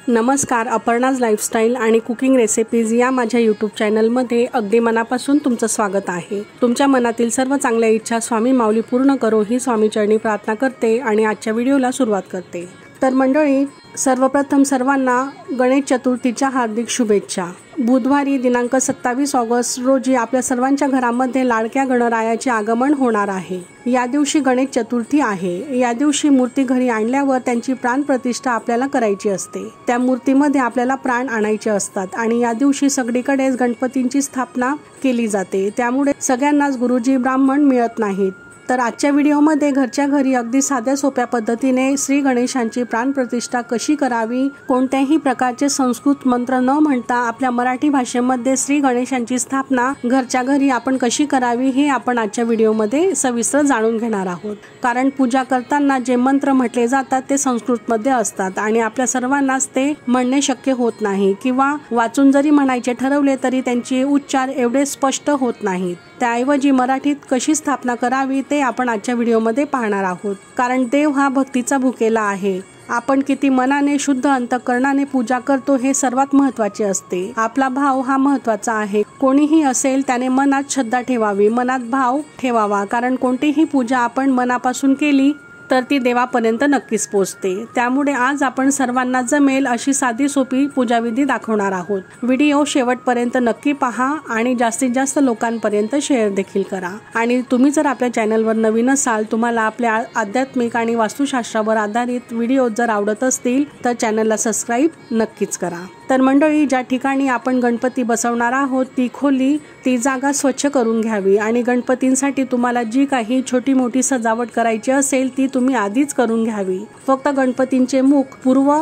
नमस्कार, अपर्णाज लाईफस्टाईल आणि cooking recipes या माझ्या यूट्यूब चॅनलमध्ये अगदी मनापासून तुमचं स्वागत आहे। तुमच्या मनातील सर्व चांगल्या इच्छा स्वामी माऊली पूर्ण करो ही स्वामी चरणी प्रार्थना करते आणि आजच्या व्हिडिओला सुरुवात करते। तर मंडळी, सर्वप्रथम सर्वांना गणेश चतुर्थीच्या हार्दिक शुभेच्छा। बुधवारी दिनांक 27 ऑगस्ट रोजी आपल्या सर्वांच्या घरामध्ये लाडक्या गणरायाचे आगमन होणार आहे। या दिवशी गणेश चतुर्थी आहे। या दिवशी मूर्ती घरी आणल्यावर त्यांची प्राणप्रतिष्ठा आपल्याला करायची असते। त्या मूर्तीमध्ये आपल्याला प्राण आणायचे असतात आणि या दिवशी सगळीकडेच गणपतींची स्थापना केली जाते। त्यामुळे सगळ्यांनाच गुरुजी ब्राह्मण मिळत नाहीत। तर आजच्या व्हिडिओमध्ये घरच्या घरी अगदी साध्या सोप्या पद्धतीने श्री गणेशांची प्राणप्रतिष्ठा कशी करावी, कोणत्याही प्रकारचे संस्कृत मंत्र न म्हणता आपल्या मराठी भाषेमध्ये श्री गणेशांची स्थापना घरच्या घरी आपण कशी करावी हे आपण आजच्या व्हिडिओमध्ये सविस्तर जाणून घेणार आहोत। कारण पूजा करताना जे मंत्र म्हटले जातात ते संस्कृतमध्ये असतात आणि आपल्या सर्वांनाच ते म्हणणे शक्य होत नाही किंवा वाचून जरी म्हणायचे ठरवले तरी त्यांचे उच्चार एवढे स्पष्ट होत नाहीत। त्याऐवजी मराठीत कशी स्थापना करावी ते आपण आजच्या व्हिडिओमध्ये पाहणार आहोत। कारण देव हा भक्तीचा भुकेला आहे। आपण किती मनाने शुद्ध अंतःकरणाने पूजा करतो हे सर्वात महत्त्वाचे असते। आपला भाव हा महत्त्वाचा आहे। कोणीही असेल त्याने मनात श्रद्धा ठेवावी, मनात भाव ठेवावा। कारण कोणतीही पूजा आपण मनापासून केली तर ती देवापर्यंत नक्कीच पोहोचते। त्यामुळे आज आपण सर्वांना जमेल अशी साधी सोपी पूजाविधी दाखवणार आहोत। व्हिडिओ शेवटपर्यंत नक्की पहा आणि जास्तीत जास्त लोकांपर्यंत शेअर देखील करा। आणि तुम्ही जर आपल्या चॅनलवर नवीन असाल, तुम्हाला आपल्या आध्यात्मिक आणि वास्तुशास्त्रावर आधारित व्हिडिओ जर आवडत असतील तर चॅनलला सबस्क्राईब नक्कीच करा। तर मंडळी, ज्या ठिकाणी आपण गणपती बसवणार आहोत ती खोली, ती जागा स्वच्छ करून घ्यावी आणि गणपतींसाठी तुम्हाला जी काही छोटी मोठी सजावट करायची असेल ती तुम्ही आधीच करून घ्यावी। फक्त गणपतींचे मुख पूर्व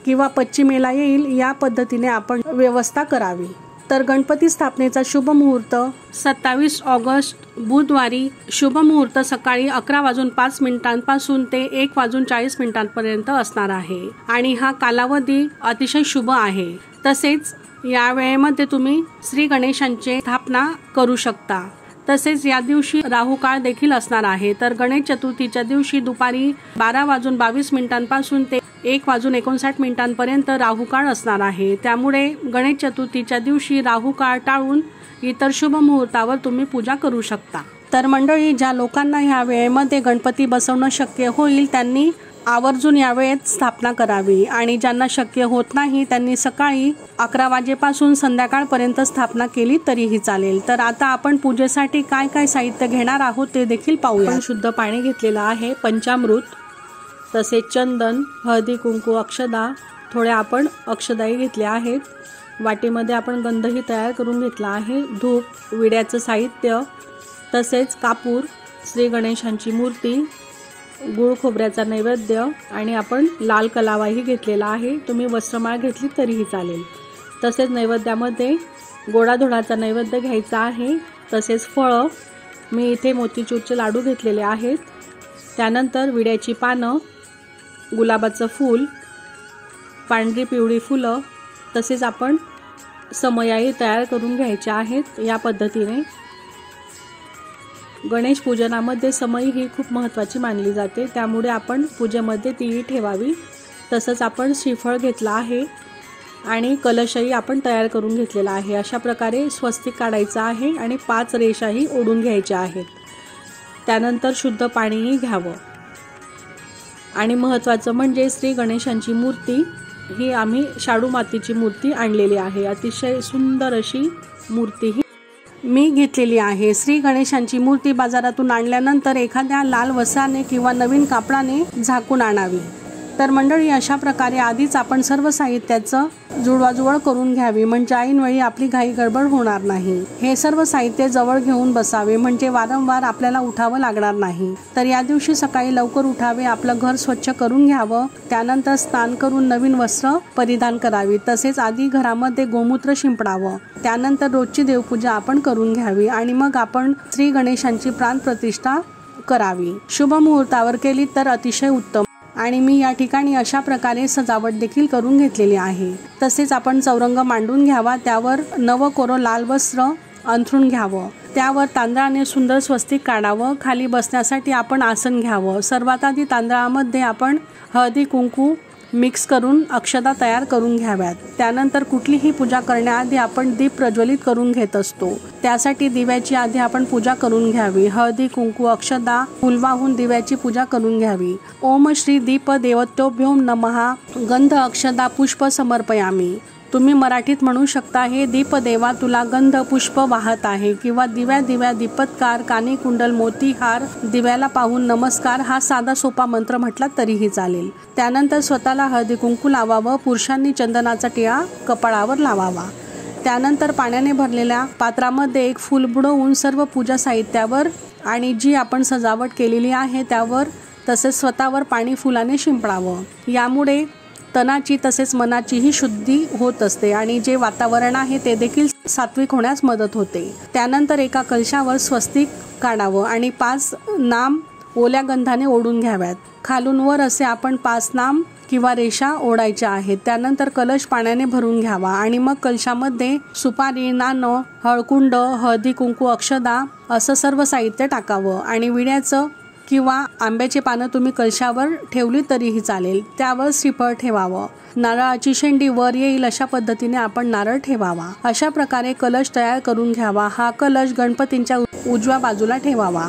किंवा पश्चिमेला येईल या पद्धतीने आपण व्यवस्था करावी। तर गणपती स्थापनेचा शुभ मुहूर्त 27 ऑगस्ट बुधवारी शुभ मुहूर्त सकाळी 11:05 पासून ते 1:40 पर्यंत असणार आहे आणि हा कालावधी अतिशय शुभ आहे। तसेच या वेळेमध्ये तुम्ही श्री गणेशांची स्थापना करू शकता। तसेच या दिवशी राहू काळ देखील असणार आहे। तर गणेश चतुर्थीच्या दिवशी दुपारी 12:22 पासून ते 1:59 पर्यंत राहू काळ असणार आहे। त्यामुळे गणेश चतुर्थीच्या दिवशी राहू काळ टाळून इतर शुभ मुहूर्तावर तुम्ही पूजा करू शकता। तर मंडळी, ज्या लोकांना ह्या वेळेमध्ये गणपती बसवणं शक्य होईल त्यांनी आवर्जून या वेळेत स्थापना करावी आणि ज्यांना शक्य होत नाही त्यांनी सकाळी 11 वाजेपासून संध्याकाळपर्यंत स्थापना केली तरीही चालेल। तर आता आपण पूजेसाठी काय काय साहित्य घेणार आहोत ते देखील पाहूया। शुद्ध पाणी घेतलेलं आहे, पंचामृत, तसेच चंदन, हळदी कुंकू, अक्षदा, थोड्या आपण अक्षदाही घेतल्या आहेत। वाटीमध्ये आपण गंधही तयार करून घेतला आहे, धूप, विड्याचं साहित्य, तसेच कापूर, श्री गणेशांची मूर्ती, गुळ खोबऱ्याचा नैवेद्य आणि आपण लाल कलावाही घेतलेला आहे। तुम्ही वस्त्रमाळ घेतली तरीही चालेल। तसेच नैवेद्यामध्ये गोडाधोडाचा नैवेद्य घ्यायचा आहे। तसेच फळं, मी इथे मोतीचूरचे लाडू घेतलेले आहेत। त्यानंतर विड्याची पानं, गुलाबाचं फूल, पांढरी पिवळी फुलं, तसेच आपण समयाही तयार करून घ्यायच्या आहेत। या पद्धतीने गणेश पूजनामध्ये समई ही खूप महत्त्वाची मानली जाते, त्यामुळे आपण पूजेमध्ये तीही ठेवावी। तसंच आपण श्रीफळ घेतला आहे आणि कलशही आपण तयार करून घेतलेला आहे। अशा प्रकारे स्वस्तिक काढायचं आहे आणि 5 रेषाही ओढून घ्यायच्या आहेत। त्यानंतर शुद्ध पाणीही घ्यावं आणि महत्त्वाचं म्हणजे श्री गणेशांची मूर्ती ही आम्ही शाडू मातीची मूर्ती आणलेली आहे। अतिशय सुंदर अशी मूर्ती ही मी घेतलेली आहे। श्री गणेशांची मूर्ती बाजारातून आणल्यानंतर एखाद्या लाल वस्त्राने किंवा नवीन कापडाने झाकून आणावी। तर मंडळी, अशा प्रकारे आधीच आपण सर्व साहित्याचं जुळवाजुळव करून घ्यावी म्हणजे ऐनवेळी आपली घाई गडबड होणार नाही। हे सर्व साहित्य जवळ घेऊन बसावे म्हणजे वारंवार आपल्याला उठावं लागणार नाही। तर या दिवशी सकाळी लवकर उठावे, आपलं घर स्वच्छ करून घ्यावं, त्यानंतर स्नान करून नवीन वस्त्र परिधान करावी, तसेच आधी घरामध्ये गोमूत्र शिंपडावं, त्यानंतर रोजची देवपूजा आपण करून घ्यावी आणि मग आपण श्री गणेशांची प्राणप्रतिष्ठा करावी। शुभ मुहूर्तावर केली तर अतिशय उत्तम। आणि मी या ठिकाणी अशा प्रकारे सजावट देखील करून घेतलेली आहे। तसेच आपण चौरंग मांडून घ्यावा, त्यावर नवं कोरं लाल वस्त्र अंथरून घ्यावं, त्यावर तांदळाने सुंदर स्वस्तिक काढावं। खाली बसण्यासाठी आपण आसन घ्यावं। सर्वात आधी तांदळामध्ये आपण हळदी कुंकू मिक्स करून अक्षता तयार करून घ्याव्यात। त्यानंतर कुठलीही पूजा करण्याआधी आपण दीप प्रज्वलित करून घेत असतो। त्यासाठी दिव्याची आधी आपण पूजा करून घ्यावी। हळदी कुंकू अक्षता फूल वाहून दिव्याची पूजा करून घ्यावी। ओम श्री दीप देवतेभ्यो नमः गंध अक्षता पुष्प समर्पयामी। तुम्ही मराठीत म्हणू शकता, हे दीप देवा तुला गंध पुष्प वाहत आहे, किंवा दिव्या दिव्या दीपत्कार कानी कुंडल मोतीहार दिव्याला पाहून नमस्कार हा साधा सोपा मंत्र म्हटला तरीही चालेल। त्यानंतर स्वतःला हळदी कुंकू लावावं। पुरुषांनी चंदनाचा टिळा कपाळावर लावावा। त्यानंतर पाण्याने भरलेल्या पात्रामध्ये एक फूल बुडवून सर्व पूजा साहित्यावर आणि जी आपण सजावट केलेली आहे त्यावर तसेच स्वतःवर पाणी फुलाने शिंपडावं। यामुळे तनाची तसेच मनाचीही शुद्धी होत असते आणि जे वातावरण आहे ते देखील सात्विक होण्यास मदत होते। त्यानंतर एका कलशावर स्वस्तिक काढावं आणि 5 नाम ओल्या गंधाने ओढून घ्याव्यात। खालून वर असे आपण 5 नाम किंवा रेषा ओढायच्या आहेत। त्यानंतर कलश पाण्याने भरून घ्यावा आणि मग कलशामध्ये सुपारी, नाणं, हळकुंड, हळदी कुंकू अक्षता असं सर्व साहित्य टाकावं आणि विड्याचं किंवा आंब्याची पानं तुम्ही कलशावर ठेवली तरीही चालेल। त्यावर श्रीफळ ठेवावं। नारळाची शेंडी वर येईल अशा पद्धतीने आपण नारळ ठेवावा। अशा प्रकारे कलश तयार करून घ्यावा। हा कलश गणपतींच्या उजव्या बाजूला ठेवावा।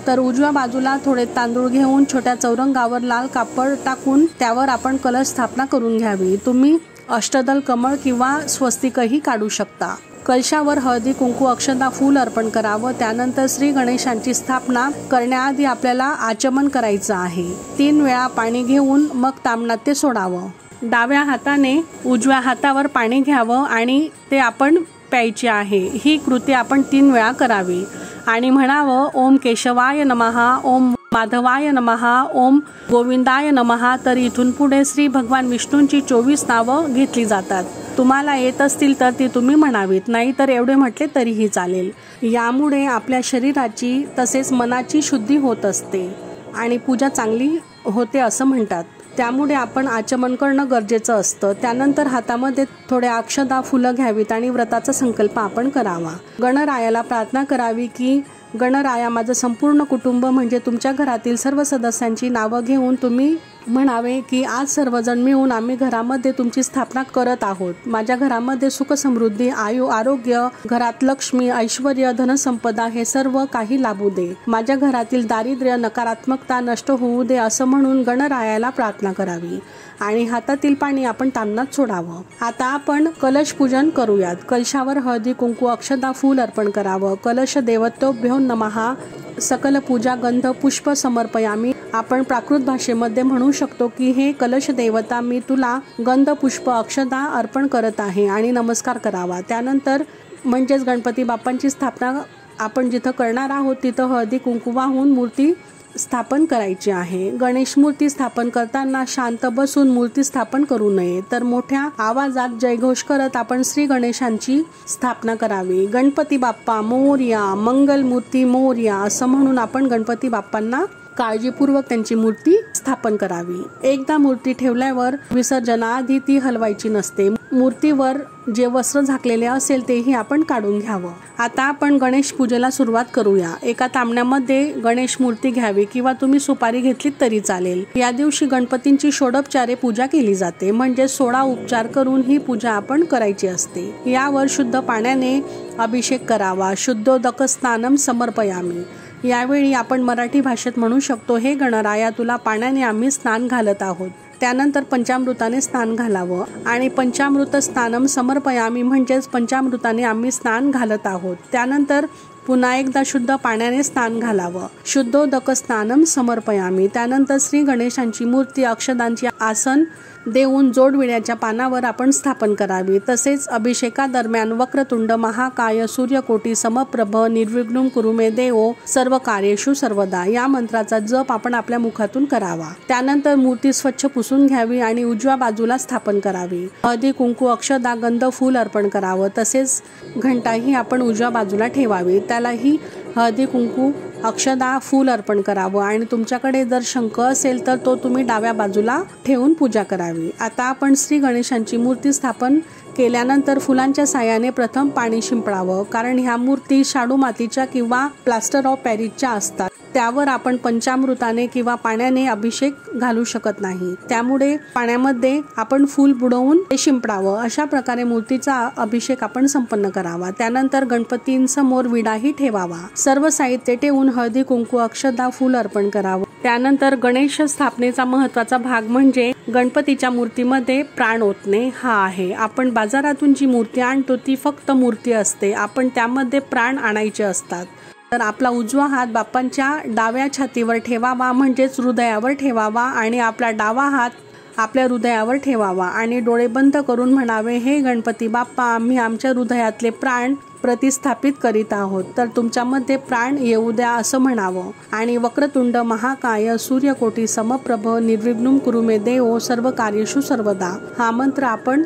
तर उजव्या बाजूला थोडे तांदूळ घेऊन छोट्या चौरंगावर लाल कापड टाकून त्यावर आपण कलश स्थापना करून घ्यावी। तुम्ही अष्टदल कमळ किंवा स्वस्तिकही काढू शकता। कलशावर हळदी कुंकू अक्षता फूल अर्पण करावं। त्यानंतर श्री गणेशांची स्थापना करण्याआधी आपल्याला आचमन करायचं आहे। 3 वेळा पाणी घेऊन मग ताम्हणात ते सोडावं। डाव्या हाताने उजव्या हातावर पाणी घ्यावं आणि ते आपण प्यायचे आहे। ही कृती आपण 3 वेळा करावी आणि म्हणावं, ओम केशवाय नमः, ओम माधवाय नमः, ओम गोविंदाय नमः। तर इथून पुढे श्री भगवान विष्णूंची 24 नावं घेतली जातात। तुम्हाला येत असतील तर ती तुम्ही म्हणावीत, नाही तर एवढे म्हटले तरीही चालेल। यामुळे आपल्या शरीराची तसेच मनाची शुद्धी होत असते आणि पूजा चांगली होते असं म्हणतात। त्यामुळे आपण आचमन करणं गरजेचं असतं। त्यानंतर हातामध्ये थोड्या अक्षता फुलं घ्यावीत आणि व्रताचा संकल्प आपण करावा। गणरायाला प्रार्थना करावी की गणराया, माझं संपूर्ण कुटुंब म्हणजे तुमच्या घरातील सर्व सदस्यांची नावं घेऊन तुम्ही म्हणावे की आज सर्वजण मिळून आम्ही घरामध्ये तुमची स्थापना करत आहोत। माझ्या घरामध्ये सुख समृद्धी, आयु, आरोग्य, घरात लक्ष्मी, ऐश्वर्य, धनसंपदा हे सर्व काही लाभू दे। माझ्या घरातील दारिद्र्य, नकारात्मकता नष्ट होऊ दे असं म्हणून गणरायाला प्रार्थना करावी आणि हातातील पाणी आपण ताम्हणात सोडावं। आता आपण कलश पूजन करूयात। कलशावर हळदी कुंकू अक्षता फूल अर्पण करावं। कलश देवतेभ्यो नमः सकल पूजा गंध पुष्प समर्पयामी। आपण प्राकृत भाषेमध्ये म्हणू शकतो की हे कलश देवता, मी तुला गंध पुष्प अक्षता अर्पण करत आहे आणि नमस्कार करावा। त्यानंतर म्हणजेच गणपती बाप्पांची स्थापना आपण जिथं करणार आहोत तिथं हळदी कुंकू वाहून मूर्ती स्थापन करायची आहे। गणेश मूर्ती स्थापन करताना शांत बसून मूर्ती स्थापन करू नये, तर मोठ्या आवाजात जयघोष करत आपण श्री गणेशांची स्थापना करावी। गणपती बाप्पा मोरया, मंगल मूर्ती मोरया असं म्हणून आपण गणपती बाप्पांना काळजीपूर्वक त्यांची मूर्ती स्थापन करावी। एकदा मूर्ती ठेवल्यावर विसर्जनाआधी ती हलवायची नसते। मूर्तीवर जे वस्त्र झाकलेले असेल तेही आपण काढून घ्यावं। आता आपण गणेश पूजेला सुरुवात करूया। एका तांब्यामध्ये गणेश मूर्ती घ्यावी किंवा तुम्ही सुपारी घेतलीत तरी चालेल। या दिवशी गणपतींची षोडोपचारे पूजा केली जाते, म्हणजे 16 उपचार करून ही पूजा आपण करायची असते। यावर शुद्ध पाण्याने अभिषेक करावा। शुद्धोदक स्नानम समर्पयामी। यावेळी आपण मराठी भाषेत म्हणू शकतो, हे गणराया तुला पाण्याने आम्ही स्नान घालत आहोत। त्यानंतर पंचामृताने स्नान घालावं आणि पंचामृत स्नानम समर्पयामी म्हणजेच पंचामृताने आम्ही स्नान घालत आहोत। त्यानंतर पुन्हा एकदा शुद्ध पाण्याने स्नान घालावं। शुद्धोदक स्नानम समर्पयामी। त्यानंतर श्री गणेशांची मूर्ती अक्षतांची आसन देऊन जोडविड्याच्या पानावर आपण स्थापन करावी। तसेच अभिषेकादरम्यान वक्रतुंड महाकाय सूर्यकोटी समप्रभ निर्विघ्नं कुरु मे देव सर्व कार्येषु सर्वदा या मंत्राचा जप आपण आपल्या मुखातून करावा। त्यानंतर मूर्ती स्वच्छ पुसून घ्यावी आणि उजव्या बाजूला स्थापन करावी। हळदी कुंकू अक्षता गंध फूल अर्पण करावं। तसेच घंटाही आपण उजव्या बाजूला ठेवावी, त्यालाही हळदी कुंकू अक्षता फूल अर्पण करावं आणि तुमच्याकडे जर शंख असेल तर तो तुम्ही डाव्या बाजूला ठेवून पूजा करावी। आता आपण श्री गणेशांची मूर्ती स्थापन केल्यानंतर फुलांच्या साह्याने प्रथम पाणी शिंपडावं, कारण ह्या मूर्ती शाडू मातीच्या किंवा प्लास्टर ऑफ पॅरिसच्या असतात. त्यावर आपण पंचामृताने किंवा पाण्याने अभिषेक घालू शकत नाही. त्यामुळे पाण्यामध्ये आपण फूल बुडवून ते शिंपडावं. अशा प्रकारे मूर्तीचा अभिषेक आपण संपन्न करावा. त्यानंतर गणपतींसमोर विडाही ठेवावा. सर्व साहित्य ठेवून हळदी कुंकू अक्षता फूल अर्पण करावं. त्यानंतर गणेश स्थापनेचा महत्त्वाचा भाग म्हणजे गणपतीच्या मूर्तीमध्ये प्राण ओतणे हा आहे. आपण बाजारातून जी मूर्ती आणतो ती फक्त मूर्ती असते, आपण त्यामध्ये प्राण आणायचे असतात. तर आपला उजवा हात बाप्पांच्या डाव्या छातीवर ठेवावा, म्हणजेच हृदयावर ठेवावा, आणि आपला डावा हात आपल्या हृदयावर ठेवावा आणि डोळे बंद करून म्हणावे, हे गणपती बाप्पा, आम्ही आमच्या हृदयातले प्राण प्रतिस्थापित करीत आहोत, तर तुमच्यामध्ये प्राण येऊ द्या असं म्हणावं. आणि वक्रतुंड महाकाय सूर्यकोटी समप्रभ निर्विघ्नं कुरु मे देव सर्व कार्येषु सर्वदा हा मंत्र आपण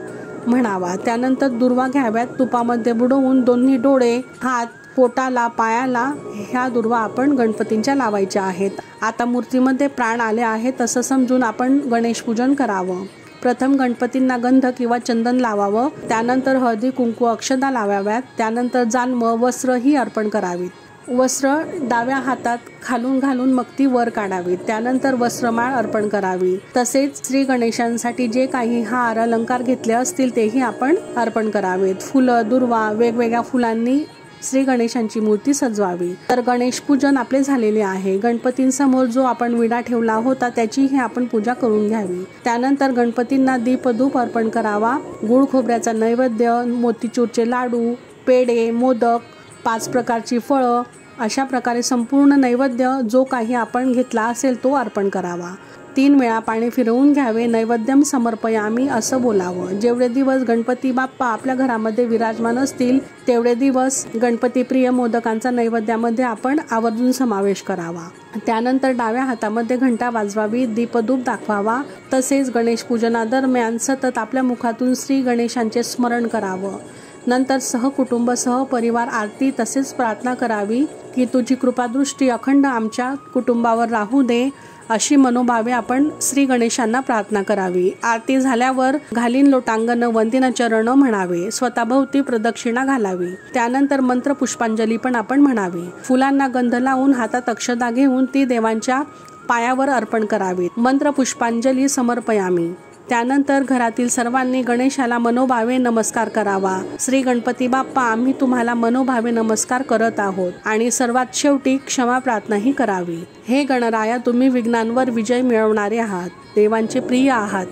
म्हणावा. त्यानंतर दुर्वा घ्याव्यात, तुपामध्ये बुडवून दोन्ही डोळे, हात, पोटाला, पायाला ह्या दुर्वा आपण गणपतींच्या लावायच्या आहेत. आता मूर्तीमध्ये प्राण आले आहेत असं समजून आपण गणेश पूजन करावं. प्रथम गणपतींना गंध किंवा चंदन लावावं, त्यानंतर हळदी कुंकू अक्षता लावाव्यात, त्यानंतर जानवं वस्त्र ही अर्पण करावीत. वस्त्र डाव्या हातात खालून घालून मग ती वर काढावी. त्यानंतर वस्त्रमाळ अर्पण करावी. तसेच श्री गणेशांसाठी जे काही हार अलंकार घेतले असतील तेही आपण अर्पण करावेत. फुलं, दुर्वा, वेगवेगळ्या फुलांनी श्री गणेशांची मूर्ती सजवावी. तर गणेश पूजन आपले झालेले आहे. गणपतींसमोर जो आपण विडा ठेवला होता त्याचीही आपण पूजा करून घ्यावी. त्यानंतर गणपतींना दीपधूप अर्पण करावा. गुळ खोबऱ्याचा नैवेद्य, मोतीचूरचे लाडू, पेढे, मोदक, 5 प्रकारची फळं, अशा प्रकारे संपूर्ण नैवेद्य जो काही आपण घेतला असेल तो अर्पण करावा. 3 वेळा पाणी फिरवून घ्यावे. नैवेद्यम समर्पयामी असं बोलावं. जेवढे दिवस गणपती बाप्पा आपल्या घरामध्ये विराजमान असतील तेवढे दिवस गणपती प्रिय मोदकांचा नैवेद्यामध्ये आपण आवर्जून समावेश करावा. त्यानंतर डाव्या हातामध्ये घंटा वाजवावी, दीपधूप दाखवावा. तसेच गणेश पूजनादरम्यान सतत आपल्या मुखातून श्री गणेशांचे स्मरण करावं. नंतर सहकुटुंब सहपरिवार आरती तसेच प्रार्थना करावी की तुझी कृपादृष्टी अखंड आमच्या कुटुंबावर राहू दे, अशी मनोभावे आपण श्री गणेशांना प्रार्थना करावी. आरती झाल्यावर घालीन लोटांगण वंदिन चरण म्हणावे. स्वतःभोवती प्रदक्षिणा घालावी. त्यानंतर मंत्र पुष्पांजली पण आपण म्हणावी. फुलांना गंध लावून हातात अक्षता घेऊन ती देवांच्या पायावर अर्पण करावी. मंत्र पुष्पांजली समर्पयामी. त्यानंतर घरातील सर्वांनी गणेशाला मनोभावे नमस्कार करावा. श्री गणपती बाप्पा, आम्ही तुम्हाला मनोभावे नमस्कार करत आहोत. आणि सर्वात शेवटी क्षमा प्रार्थनाही करावी. हे गणराया, तुम्ही विघ्नांवर विजय मिळवणारे आहात, देवांचे प्रिय आहात.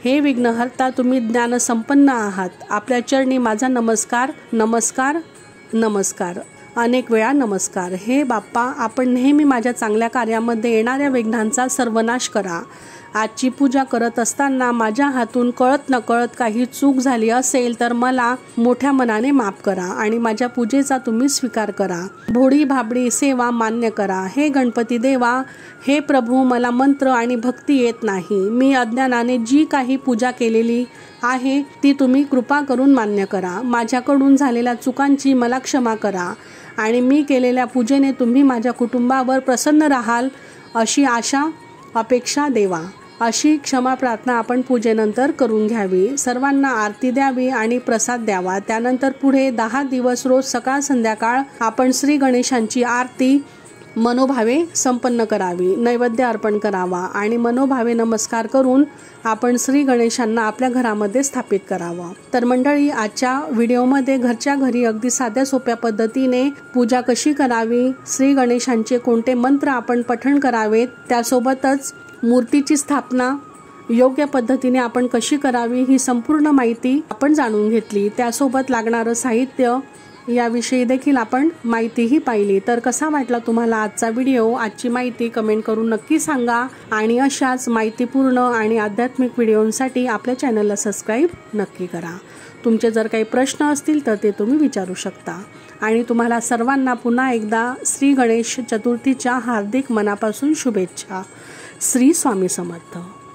हे विघ्नहर्ता, तुम्ही ज्ञान संपन्न आहात. आपल्या चरणी माझा नमस्कार नमस्कार नमस्कार, अनेक वेळा नमस्कार. हे बाप्पा, आपण नेहमी माझ्या चांगल्या कार्यामध्ये येणाऱ्या विघ्नांचा सर्वनाश करा. आजची पूजा करत असताना माझ्या हातून कळत नकळत काही चूक झाली असेल तर मला मोठ्या मनाने माफ करा आणि माझ्या पूजेचा तुम्ही स्वीकार करा. भोळी भाबडी सेवा मान्य करा. हे गणपती देवा, हे प्रभू, मला मंत्र आणि भक्ती येत नाही. मी अज्ञानाने जी काही पूजा केलेली आहे ती तुम्ही कृपा करून मान्य करा. माझ्याकडून झालेल्या चुकांची मला क्षमा करा आणि मी केलेल्या पूजेने तुम्ही माझ्या कुटुंबावर प्रसन्न राहाल अशी आशा अपेक्षा देवा. अशी क्षमा प्रार्थना आपण पूजेनंतर करून घ्यावी. सर्वांना आरती द्यावी आणि प्रसाद द्यावा. त्यानंतर पुढे 10 दिवस रोज सकाळ संध्याकाळ आपण श्री गणेशांची आरती मनोभावे संपन्न करावी. नैवेद्य अर्पण करावा आणि मनोभावे नमस्कार करून आपण श्री गणेशांना आपल्या घरामध्ये स्थापित करावं. तर मंडळी, आजच्या व्हिडिओमध्ये घरच्या घरी अगदी साध्या सोप्या पद्धतीने पूजा कशी करावी, श्री गणेशांचे कोणते मंत्र आपण पठण करावेत, त्यासोबतच मूर्तीची स्थापना योग्य पद्धतीने आपण कशी करावी ही संपूर्ण माहिती आपण जाणून घेतली. त्यासोबत लागणारं साहित्य याविषयी देखील आपण माहितीही पाहिली. तर कसा वाटला तुम्हाला आजचा व्हिडिओ? आजची माहिती कमेंट करून नक्की सांगा आणि अशाच माहितीपूर्ण आणि आध्यात्मिक व्हिडिओंसाठी आपल्या चॅनलला सबस्क्राईब नक्की करा. तुमचे जर काही प्रश्न असतील तर ते तुम्ही विचारू शकता. आणि तुम्हाला सर्वांना पुन्हा एकदा श्री गणेश चतुर्थीच्या हार्दिक मनापासून शुभेच्छा. श्री स्वामी समर्थ.